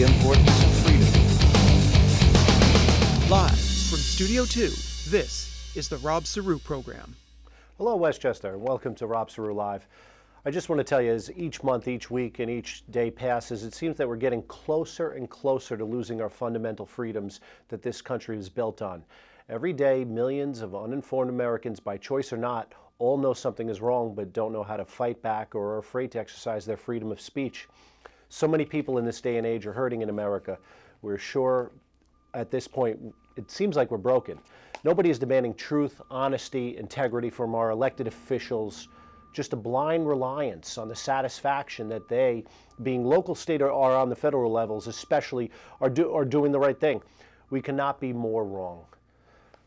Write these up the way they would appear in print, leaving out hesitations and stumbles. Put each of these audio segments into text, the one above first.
the importance of freedom. Live from Studio 2, this is the Rob Ceru Program. Hello, Westchester, and welcome to Rob Ceru Live. I just want to tell you, as each month, each week, and each day passes, it seems that we're getting closer and closer to losing our fundamental freedoms that this country is built on. Every day, millions of uninformed Americans, by choice or not, all know something is wrong but don't know how to fight back or are afraid to exercise their freedom of speech. So many people in this day and age are hurting in America. We're sure at this point, it seems like we're broken. Nobody is demanding truth, honesty, integrity from our elected officials, just a blind reliance on the satisfaction that they, being local, state, or on the federal levels especially, are doing the right thing. We cannot be more wrong.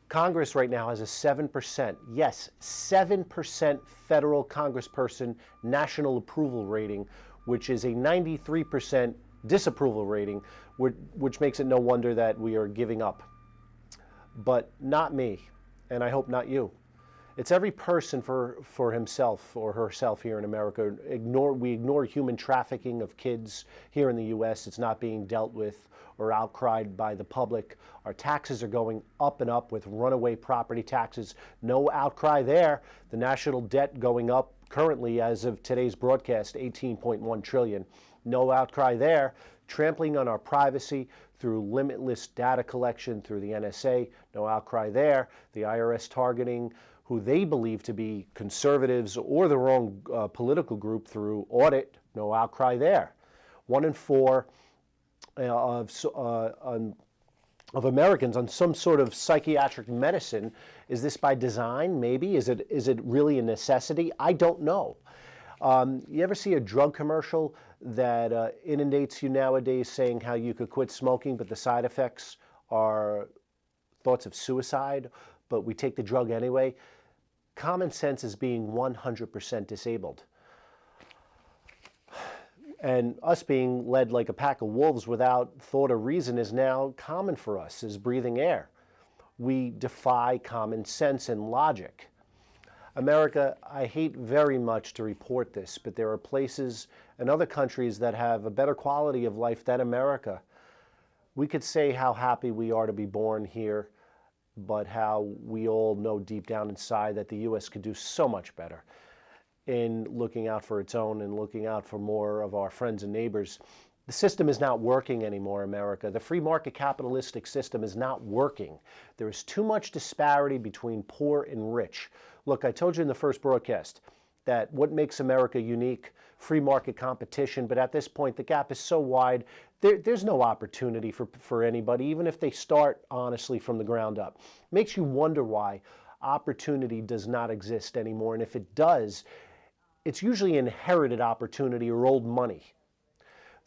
Congress right now has a 7%, yes, 7% federal congressperson national approval rating, which is a 93% disapproval rating, which makes it no wonder that we are giving up. But not me, and I hope not you. It's every person for himself or herself here in America. We ignore human trafficking of kids here in the U.S. It's not being dealt with or outcried by the public. Our taxes are going up and up with runaway property taxes. No outcry there. The national debt going up currently, as of today's broadcast, $18.1 trillion. No outcry there. Trampling on our privacy through limitless data collection through the NSA. No outcry there. The IRS targeting who they believe to be conservatives or the wrong political group through audit. No outcry there. 1 in 4 of Americans on some sort of psychiatric medicine. Is this by design? Maybe. Is it really a necessity? I don't know. You ever see a drug commercial that inundates you nowadays saying how you could quit smoking, but the side effects are thoughts of suicide, but we take the drug anyway? Common sense is being 100% disabled. And us being led like a pack of wolves without thought or reason is now common for us as breathing air. We defy common sense and logic. America, I hate very much to report this, but there are places and other countries that have a better quality of life than America. We could say how happy we are to be born here, but how we all know deep down inside that the U.S. could do so much better in looking out for its own and looking out for more of our friends and neighbors. The system is not working anymore, America. The free market capitalistic system is not working. There is too much disparity between poor and rich. Look, I told you in the first broadcast that what makes America unique, free market competition, but at this point the gap is so wide, there's no opportunity for anybody, even if they start honestly from the ground up. Makes you wonder why opportunity does not exist anymore, and if it does, it's usually inherited opportunity or old money.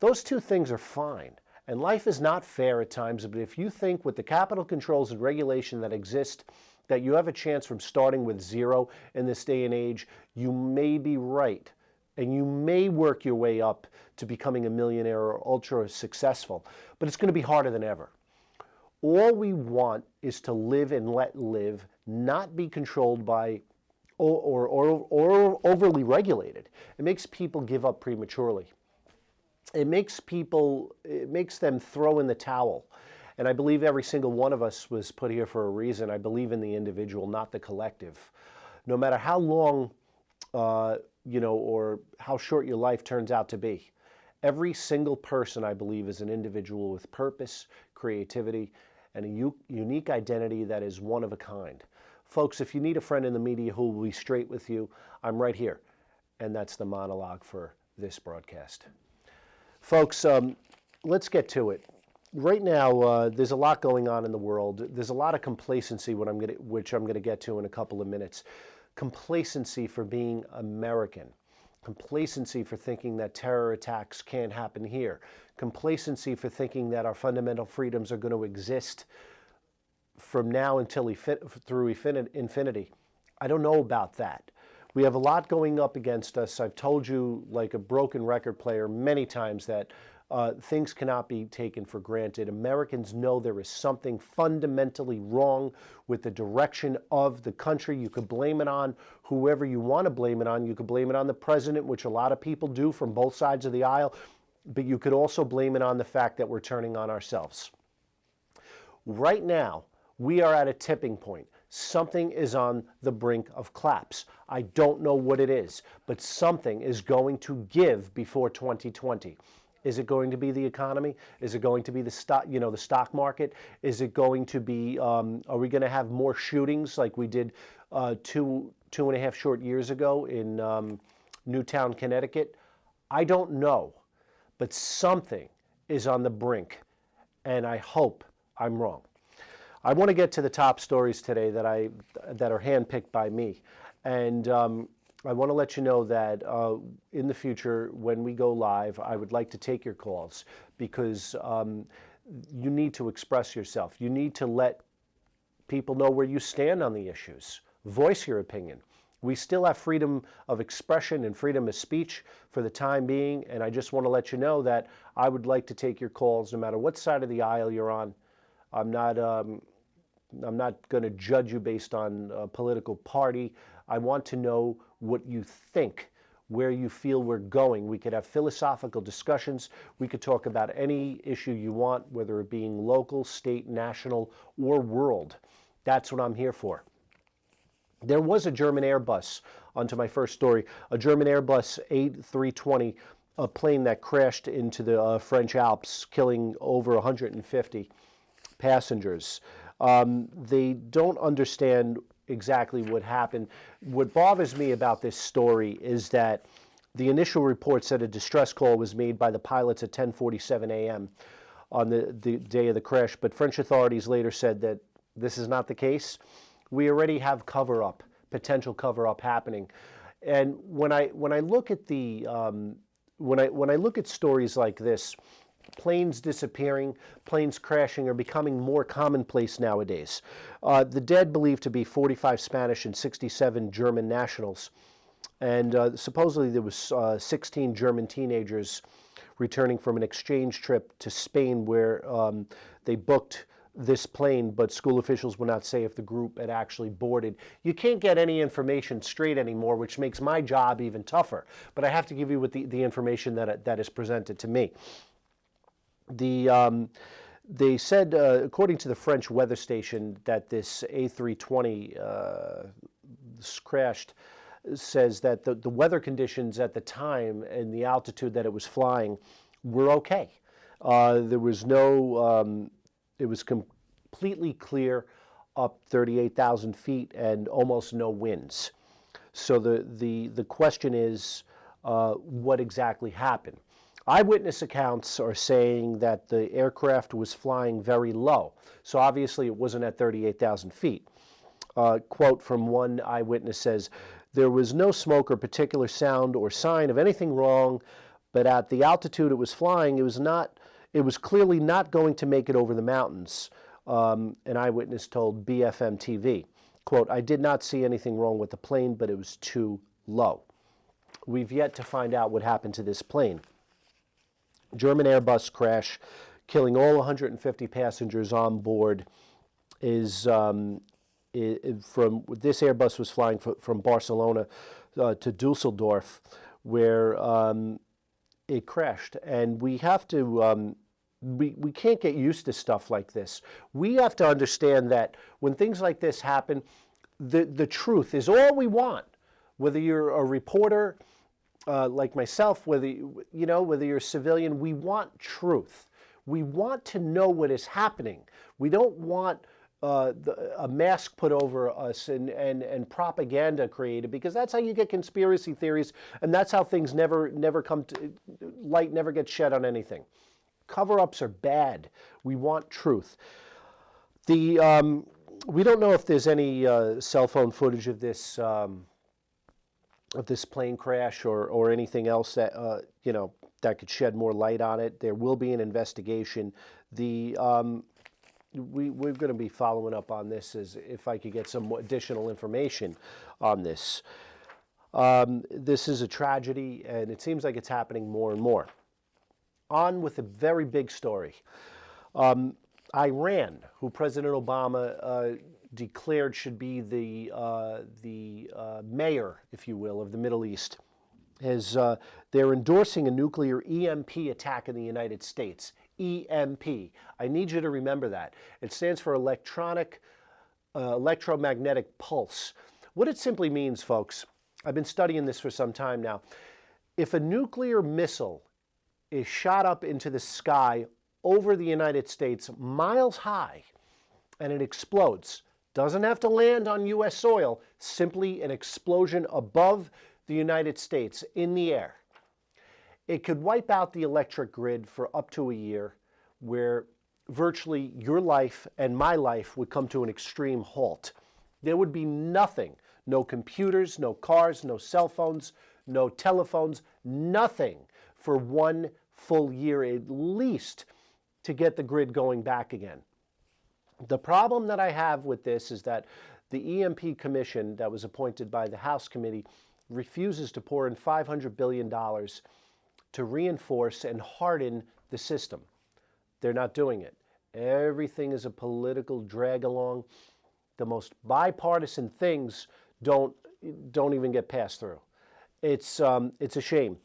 Those two things are fine, and life is not fair at times, but if you think with the capital controls and regulation that exist that you have a chance from starting with zero in this day and age, you may be right. And you may work your way up to becoming a millionaire or ultra successful, but it's going to be harder than ever. All we want is to live and let live, not be controlled by or overly regulated. It makes people give up prematurely. It makes them throw in the towel. And I believe every single one of us was put here for a reason. I believe in the individual, not the collective. No matter how long or how short your life turns out to be. Every single person, I believe, is an individual with purpose, creativity, and a unique identity that is one of a kind. Folks, if you need a friend in the media who will be straight with you, I'm right here. And that's the monologue for this broadcast. Folks, let's get to it. Right now, there's a lot going on in the world. There's a lot of complacency, which I'm going to get to in a couple of minutes. Complacency for being American. Complacency for thinking that terror attacks can't happen here. Complacency for thinking that our fundamental freedoms are going to exist from now until through infinity. I don't know about that. We have a lot going up against us. I've told you, like a broken record player, many times that things cannot be taken for granted. Americans know there is something fundamentally wrong with the direction of the country. You could blame it on whoever you want to blame it on. You could blame it on the president, which a lot of people do from both sides of the aisle. but you could also blame it on the fact that we're turning on ourselves. Right now, we are at a tipping point. Something is on the brink of collapse. I don't know what it is, but something is going to give before 2020. Is it going to be the economy? Is it going to be the stock market? Is it going to be, are we going to have more shootings like we did two and a half short years ago in Newtown, Connecticut? I don't know, but something is on the brink, and I hope I'm wrong. I want to get to the top stories today that are handpicked by me, and I want to let you know that in the future, when we go live, I would like to take your calls because you need to express yourself. You need to let people know where you stand on the issues. Voice your opinion. We still have freedom of expression and freedom of speech for the time being, and I just want to let you know that I would like to take your calls no matter what side of the aisle you're on. I'm not going to judge you based on a political party. I want to know what you think, where you feel we're going. We could have philosophical discussions. We could talk about any issue you want, whether it being local, state, national, or world. That's what I'm here for. There was a German Airbus, onto my first story, a German Airbus A320, a plane that crashed into the French Alps, killing over 150 passengers. They don't understand exactly what happened. What bothers me about this story is that the initial report said a distress call was made by the pilots at 10:47 a.m. on the day of the crash, but French authorities later said that this is not the case. We already have cover-up, potential cover-up happening, and when I look at the when I look at stories like this, planes disappearing, planes crashing are becoming more commonplace nowadays. The dead believed to be 45 Spanish and 67 German nationals, and supposedly there was 16 German teenagers returning from an exchange trip to Spain where they booked this plane, but school officials would not say if the group had actually boarded. You can't get any information straight anymore, which makes my job even tougher. But I have to give you with the information that is presented to me. They said, according to the French weather station, that this A320 crashed, says that the weather conditions at the time and the altitude that it was flying were okay. There was no, it was completely clear up 38,000 feet and almost no winds. So the question is, what exactly happened? Eyewitness accounts are saying that the aircraft was flying very low, so obviously it wasn't at 38,000 feet. Quote from one eyewitness says, "There was no smoke or particular sound or sign of anything wrong, but at the altitude it was flying, it was clearly not going to make it over the mountains," an eyewitness told BFM TV. Quote, "I did not see anything wrong with the plane, but it was too low." We've yet to find out what happened to this plane. German Airbus crash, killing all 150 passengers on board, is from this Airbus was flying from Barcelona to Dusseldorf, where it crashed. And we have to, we can't get used to stuff like this. We have to understand that when things like this happen, the truth is all we want. Whether you're a reporter, like myself, whether you're a civilian, we want truth. We want to know what is happening. We don't want a mask put over us and propaganda created, because that's how you get conspiracy theories, and that's how things never come to light, never gets shed on anything. Cover-ups are bad. We want truth. We don't know if there's any cell phone footage of this plane crash or anything else that that could shed more light on it. There will be an investigation. We're going to be following up on this as if I could get some additional information on this. This is a tragedy, and it seems like it's happening more and more. On with a very big story. Iran, who President Obama declared should be the mayor, if you will, of the Middle East, they're endorsing a nuclear EMP attack in the United States. EMP. I need you to remember that. It stands for electromagnetic pulse. What it simply means, folks, I've been studying this for some time now. If a nuclear missile is shot up into the sky over the United States, miles high, and it explodes, doesn't have to land on U.S. soil, simply an explosion above the United States in the air. It could wipe out the electric grid for up to a year, where virtually your life and my life would come to an extreme halt. There would be nothing, no computers, no cars, no cell phones, no telephones, nothing for 1 full year at least to get the grid going back again. The problem that I have with this is that the EMP commission that was appointed by the House committee refuses to pour in $500 billion to reinforce and harden the system. They're not doing it. Everything is a political drag along. The most bipartisan things don't even get passed through. It's a shame.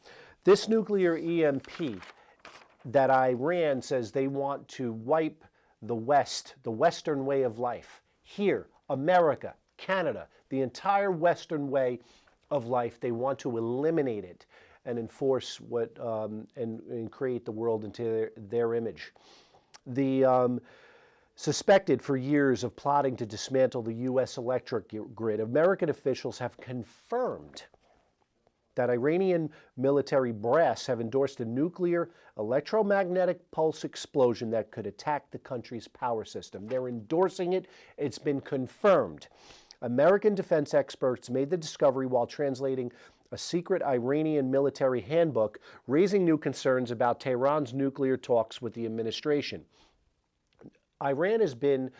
This nuclear EMP that Iran says they want to wipe the West, the Western way of life. Here, America, Canada, the entire Western way of life, they want to eliminate it and enforce and create the world into their image. The suspected for years of plotting to dismantle the U.S. electric grid, American officials have confirmed that Iranian military brass have endorsed a nuclear electromagnetic pulse explosion that could attack the country's power system. They're endorsing it. It's been confirmed. American defense experts made the discovery while translating a secret Iranian military handbook, raising new concerns about Tehran's nuclear talks with the administration. Iran has been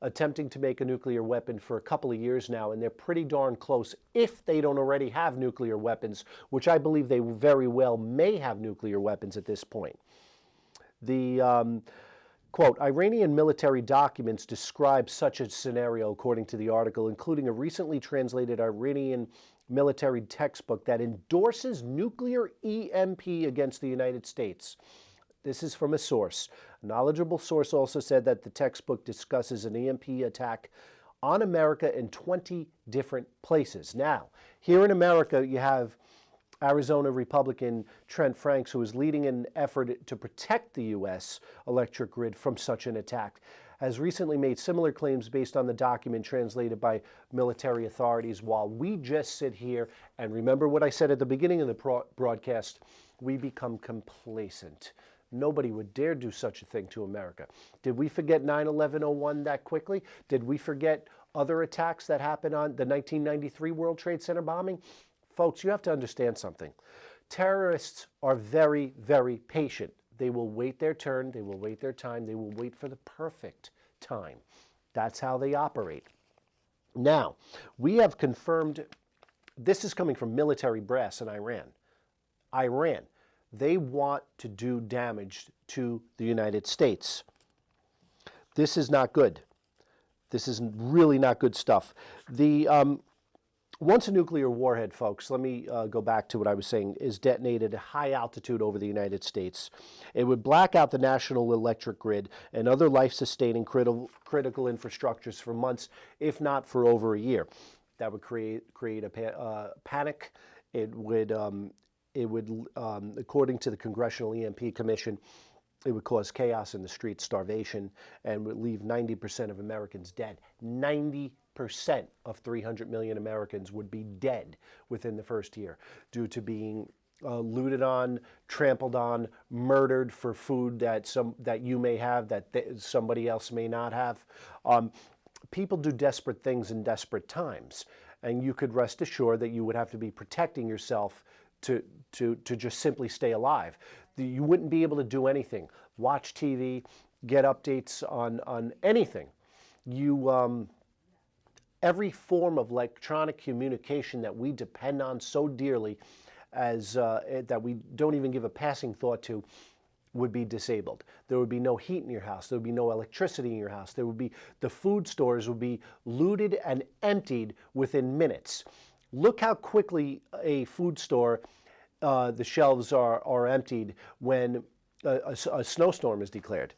attempting to make a nuclear weapon for a couple of years now, and they're pretty darn close if they don't already have nuclear weapons, which I believe they very well may have nuclear weapons at this point. The quote, Iranian military documents describe such a scenario, according to the article, including a recently translated Iranian military textbook that endorses nuclear EMP against the United States. This is from a source. A knowledgeable source also said that the textbook discusses an EMP attack on America in 20 different places. Now, here in America, you have Arizona Republican Trent Franks, who is leading an effort to protect the U.S. electric grid from such an attack, has recently made similar claims based on the document translated by military authorities, while we just sit here and remember what I said at the beginning of the broadcast, we become complacent. Nobody would dare do such a thing to America. Did we forget 9/11/01 that quickly? Did we forget other attacks that happened on the 1993 World Trade Center bombing? Folks, you have to understand something. Terrorists are very, very patient. They will wait their turn, they will wait their time, they will wait for the perfect time. That's how they operate. Now, we have confirmed, this is coming from military brass in Iran. Iran, they want to do damage to the United States. This is not good. This is really not good stuff. Once a nuclear warhead, folks, let me go back to what I was saying, is detonated at high altitude over the United States, it would black out the national electric grid and other life-sustaining critical infrastructures for months, if not for over a year. That would create a panic. It would, according to the Congressional EMP Commission, it would cause chaos in the streets, starvation, and would leave 90% of Americans dead. 90% of 300 million Americans would be dead within the first year due to being looted on, trampled on, murdered for food that you may have that somebody else may not have. People do desperate things in desperate times, and you could rest assured that you would have to be protecting yourself to just simply stay alive. You wouldn't be able to do anything. Watch TV, get updates on anything. Every form of electronic communication that we depend on so dearly as that we don't even give a passing thought to would be disabled. There would be no heat in your house. There would be no electricity in your house. The food stores would be looted and emptied within minutes. Look how quickly a food store the shelves are emptied when a snowstorm is declared.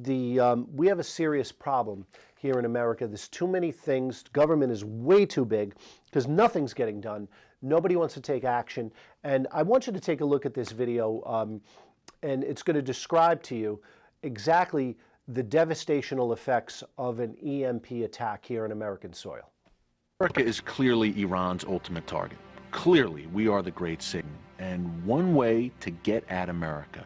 We have a serious problem here in America. There's too many things. Government is way too big because nothing's getting done. Nobody wants to take action. And I want you to take a look at this video, and it's going to describe to you exactly the devastational effects of an EMP attack here in American soil. America is clearly Iran's ultimate target. Clearly, we are the great Satan. And one way to get at America,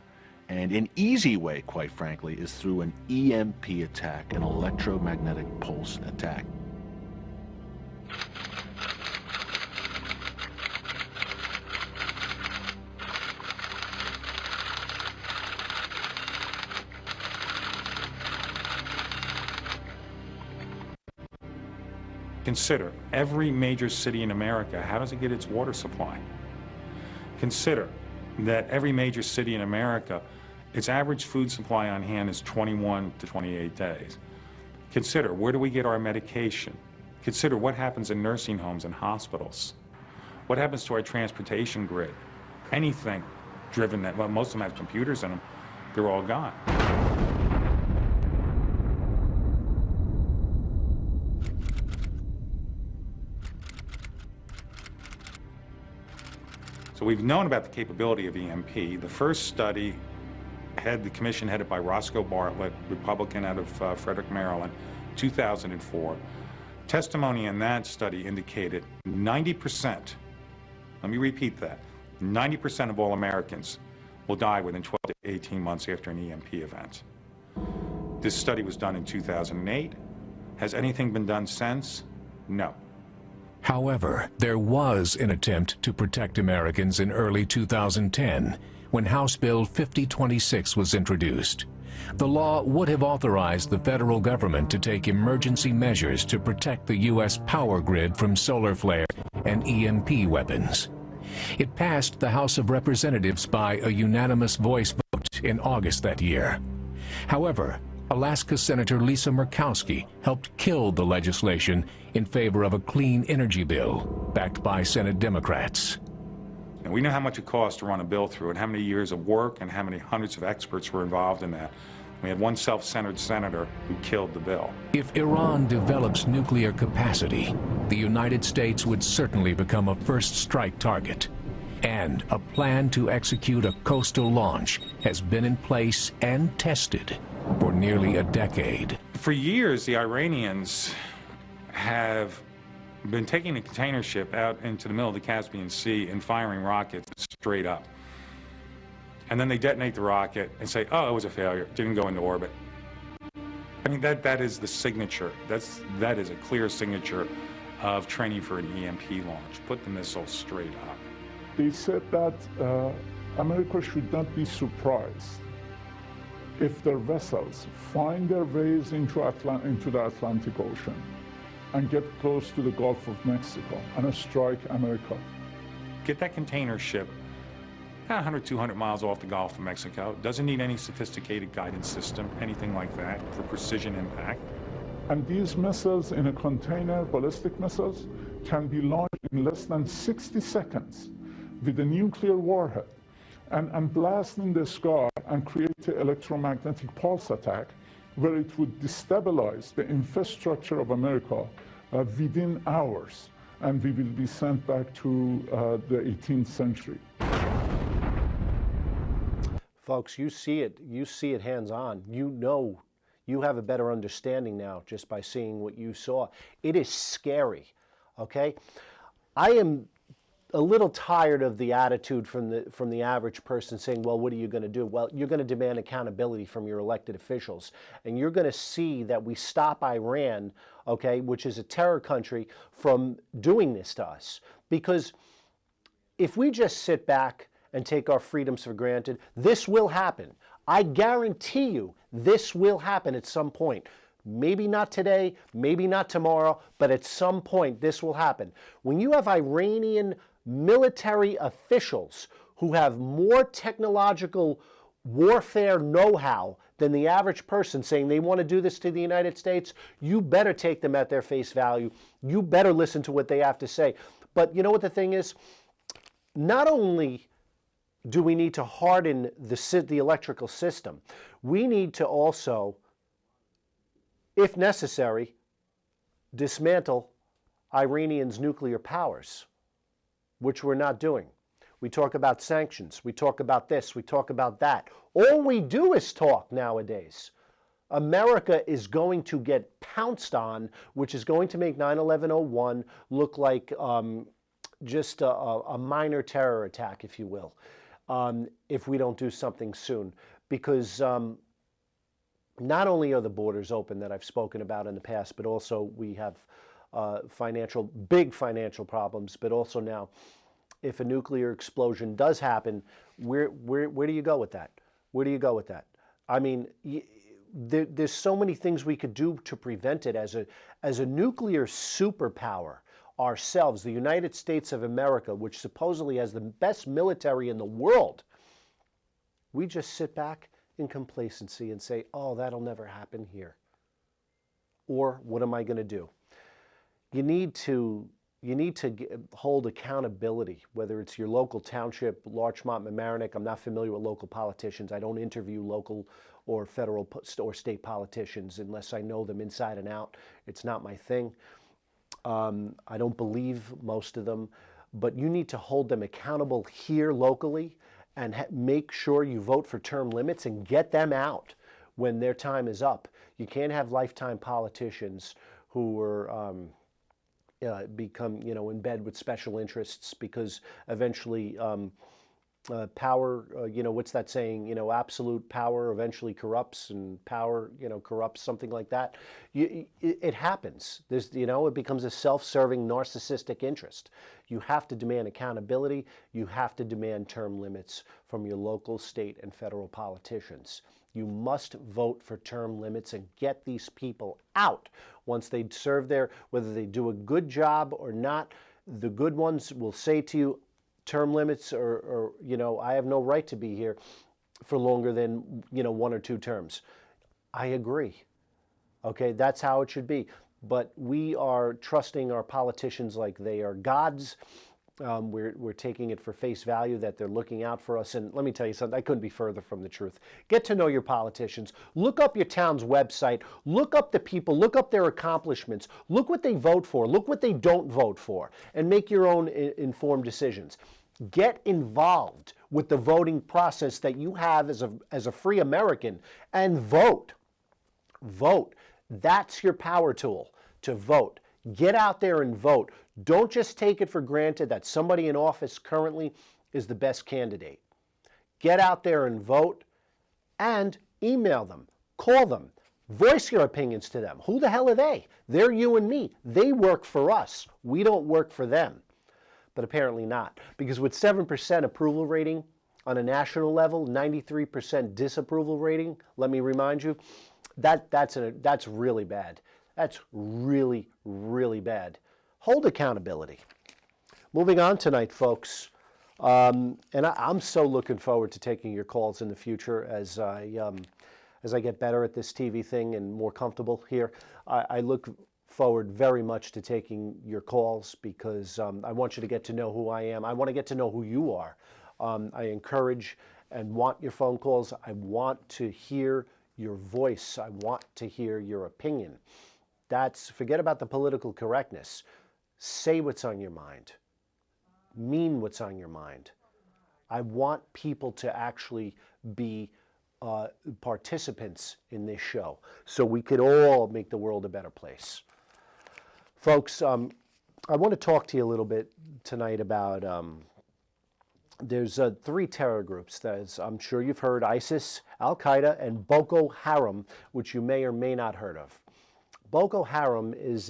and an easy way, quite frankly, is through an EMP attack, an electromagnetic pulse attack. Consider every major city in America, how does it get its water supply? Consider that every major city in America, its average food supply on hand is 21 to 28 days. Consider, where do we get our medication? Consider what happens in nursing homes and hospitals. What happens to our transportation grid? Anything driven that, well, most of them have computers in them, they're all gone. So we've known about the capability of EMP. The first study had the commission headed by Roscoe Bartlett, Republican out of Frederick, Maryland, 2004. Testimony in that study indicated 90%, let me repeat that, 90% of all Americans will die within 12 to 18 months after an EMP event. This study was done in 2008. Has anything been done since? No. However, there was an attempt to protect Americans in early 2010 when House Bill 5026 was introduced. The law would have authorized the federal government to take emergency measures to protect the U.S. power grid from solar flare and EMP weapons. It passed the House of Representatives by a unanimous voice vote in August that year. However, Alaska Senator Lisa Murkowski helped kill the legislation in favor of a clean energy bill backed by Senate Democrats. And we know how much it costs to run a bill through and how many years of work and how many hundreds of experts were involved in that. We had one self-centered senator who killed the bill. If Iran develops nuclear capacity, the United States would certainly become a first strike target. And a plan to execute a coastal launch has been in place and tested for nearly a decade. For years, the Iranians have been taking a container ship out into the middle of the Caspian Sea and firing rockets straight up. And then they detonate the rocket and say, oh, it was a failure, didn't go into orbit. I mean, that is the signature. That is a clear signature of training for an EMP launch. Put the missile straight up. They said that America should not be surprised if their vessels find their ways into the Atlantic Ocean and get close to the Gulf of Mexico and strike America. Get that container ship 100, 200 miles off the Gulf of Mexico. Doesn't need any sophisticated guidance system, anything like that, for precision impact. And these missiles in a container, ballistic missiles, can be launched in less than 60 seconds with a nuclear warhead and blast in the sky and create an electromagnetic pulse attack where it would destabilize the infrastructure of America within hours, and we will be sent back to the 18th century. Folks, you see it hands-on. You know, you have a better understanding now just by seeing what you saw. It is scary, okay? I am a little tired of the attitude from the average person saying, well, what are you going to do? Well, you're going to demand accountability from your elected officials, and you're going to see that we stop Iran, okay, which is a terror country, from doing this to us. Because if we just sit back and take our freedoms for granted, this will happen. I guarantee you this will happen at some point. Maybe not today, maybe not tomorrow, but at some point this will happen. When you have Iranian military officials who have more technological warfare know-how than the average person saying they want to do this to the United States, you better take them at their face value. You better listen to what they have to say. But you know what the thing is? not only do we need to harden the electrical system, we need to also, if necessary, dismantle Iranian's nuclear powers, which we're not doing. We talk about sanctions, we talk about this, we talk about that. All we do is talk nowadays. America is going to get pounced on, which is going to make 9/11/01 look like just a minor terror attack, if you will, if we don't do something soon. Because not only are the borders open that I've spoken about in the past, but also we have big financial problems, but also now, if a nuclear explosion does happen, where do you go with that? Where do you go with that? I mean, there's so many things we could do to prevent it. As a nuclear superpower ourselves, the United States of America, which supposedly has the best military in the world, we just sit back in complacency and say, oh, that'll never happen here. Or what am I going to do? You need to hold accountability, whether it's your local township, Larchmont, Mamaroneck. I'm not familiar with local politicians. I don't interview local or federal or state politicians unless I know them inside and out. It's not my thing. I don't believe most of them, but you need to hold them accountable here locally and make sure you vote for term limits and get them out when their time is up. You can't have lifetime politicians who are become, in bed with special interests, because eventually power, what's that saying? Absolute power eventually corrupts, and power, corrupts, something like that. It happens. It becomes a self-serving, narcissistic interest. You have to demand accountability. You have to demand term limits from your local, state, and federal politicians. You must vote for term limits and get these people out. Once they serve there, whether they do a good job or not, the good ones will say to you, term limits, or I have no right to be here for longer than, 1 or 2 terms. I agree. Okay, that's how it should be. But we are trusting our politicians like they are gods. We're taking it for face value that they're looking out for us. And let me tell you something, I couldn't be further from the truth. Get to know your politicians. Look up your town's website. Look up the people. Look up their accomplishments. Look what they vote for. Look what they don't vote for. And make your own informed decisions. Get involved with the voting process that you have as a free American, and vote. Vote. That's your power tool, to vote. Get out there and vote. Don't just take it for granted that somebody in office currently is the best candidate. Get out there and vote, and email them, call them, voice your opinions to them. Who the hell are they? They're you and me. They work for us. We don't work for them. But apparently not, because with 7% approval rating on a national level, 93% disapproval rating, let me remind you, that's really bad. That's really, really bad. Hold accountability. Moving on tonight, folks, and I'm so looking forward to taking your calls in the future as I get better at this TV thing and more comfortable here. I look forward very much to taking your calls, because I want you to get to know who I am. I want to get to know who you are. I encourage and want your phone calls. I want to hear your voice. I want to hear your opinion. Forget about the political correctness. Say what's on your mind. Mean what's on your mind. I want people to actually be participants in this show, so we could all make the world a better place. Folks, I want to talk to you a little bit tonight about, there's 3 terror groups that I'm sure you've heard: ISIS, Al-Qaeda, and Boko Haram, which you may or may not heard of. Boko Haram is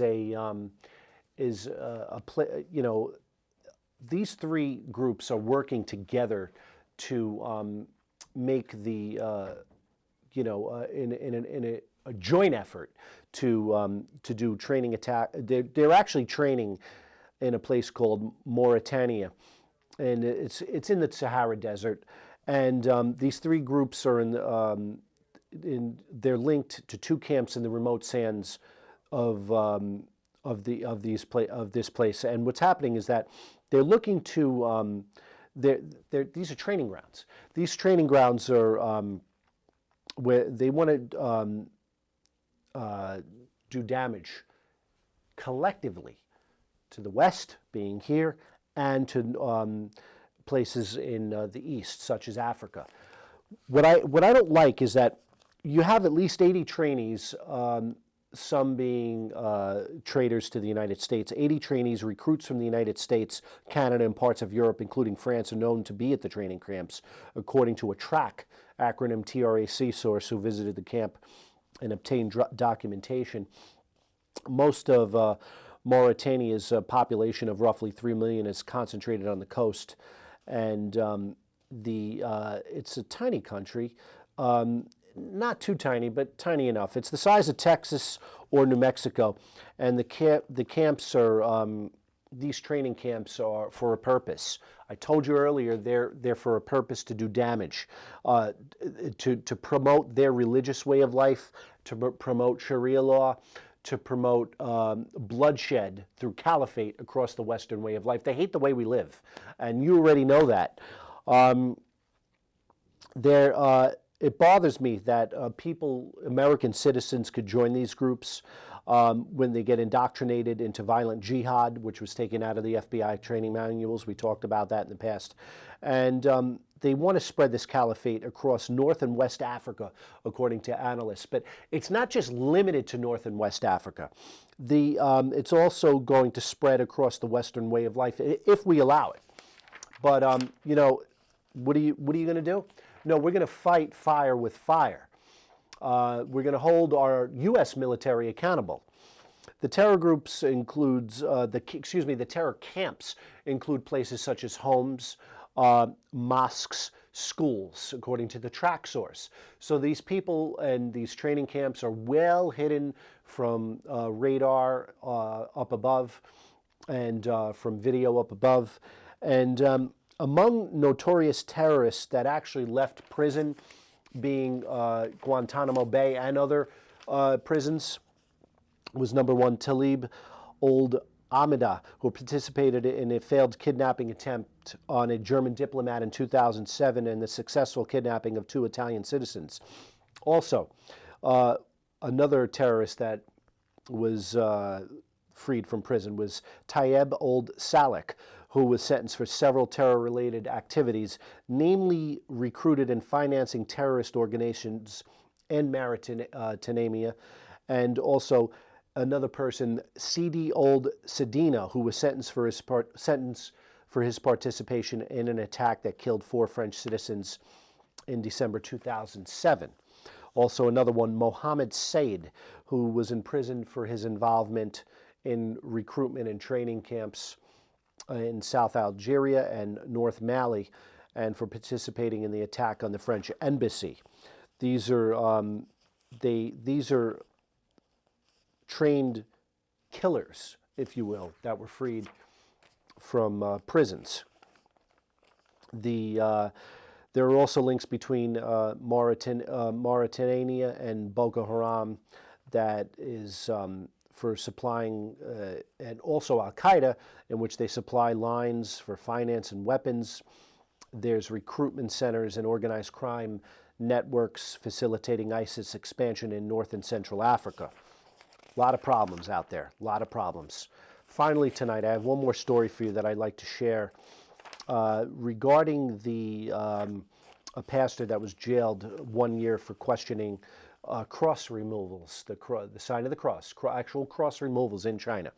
these 3 groups are working together to make the, in a joint effort to do training attack. They're actually training in a place called Mauritania, and it's in the Sahara Desert. And these 3 groups are they're linked to 2 camps in the remote sands of this place. And what's happening is that they're looking to these are training grounds. These training grounds are where they want to do damage collectively to the West, being here, and to places in the East, such as Africa. What I don't like is that you have at least 80 trainees, some being traders to the United States. 80 trainees, recruits from the United States, Canada, and parts of Europe, including France, are known to be at the training camps, according to a TRAC, acronym TRAC source, who visited the camp and obtained documentation. Most of Mauritania's population of roughly 3 million is concentrated on the coast, and it's a tiny country. Not too tiny, but tiny enough. It's the size of Texas or New Mexico, and the camps are these training camps are for a purpose. I told you earlier they're for a purpose, to do damage, to promote their religious way of life, to promote Sharia law, to promote bloodshed through caliphate across the Western way of life. They hate the way we live, and you already know that. It bothers me that American citizens could join these groups when they get indoctrinated into violent jihad, which was taken out of the FBI training manuals. We talked about that in the past. And they want to spread this caliphate across North and West Africa, according to analysts. But it's not just limited to North and West Africa. It's also going to spread across the Western way of life, if we allow it. But, what are you going to do? No, we're going to fight fire with fire. We're going to hold our U.S. military accountable. The terror groups includes the terror camps include places such as homes, mosques, schools, according to the TRAC source. So these people and these training camps are well hidden from radar up above, and from video up above, and among notorious terrorists that actually left prison, being Guantanamo Bay and other prisons, was number one, Talib Old Amida, who participated in a failed kidnapping attempt on a German diplomat in 2007 and the successful kidnapping of 2 Italian citizens. Also, another terrorist that was freed from prison was Tayeb Old Salek, who was sentenced for several terror-related activities, namely recruited and financing terrorist organizations in Mauritania, and also another person, Sidi Old Sedina, who was sentenced for his participation in an attack that killed 4 French citizens in December 2007. Also another one, Mohammed Said, who was in prison for his involvement in recruitment and training camps in South Algeria and North Mali, and for participating in the attack on the French embassy. These are trained killers, if you will, that were freed from prisons. There are also links between Mauritania and Boko Haram, that is for supplying, and also Al-Qaeda, in which they supply lines for finance and weapons. There's recruitment centers and organized crime networks facilitating ISIS expansion in North and Central Africa. A lot of problems out there, a lot of problems. Finally tonight, I have one more story for you that I'd like to share regarding a pastor that was jailed 1 year for questioning cross removals, the sign of the cross, actual cross removals in China.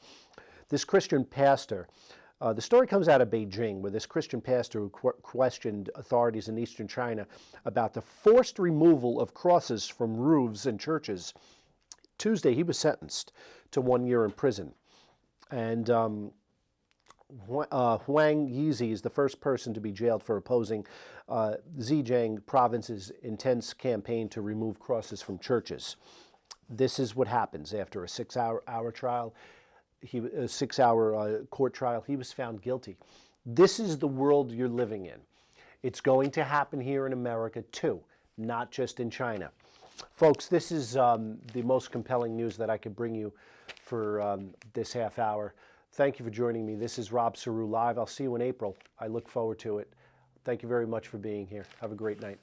This Christian pastor, the story comes out of Beijing, where this Christian pastor who questioned authorities in eastern China about the forced removal of crosses from roofs in churches. Tuesday, he was sentenced to 1 year in prison. And Huang Yizi is the first person to be jailed for opposing Zhejiang province's intense campaign to remove crosses from churches. This is what happens after a 6-hour trial. A 6-hour court trial. He was found guilty. This is the world you're living in. It's going to happen here in America too, not just in China. Folks, this is the most compelling news that I could bring you for this half hour. Thank you for joining me. This is Rob Ceru Live. I'll see you in April. I look forward to it. Thank you very much for being here. Have a great night.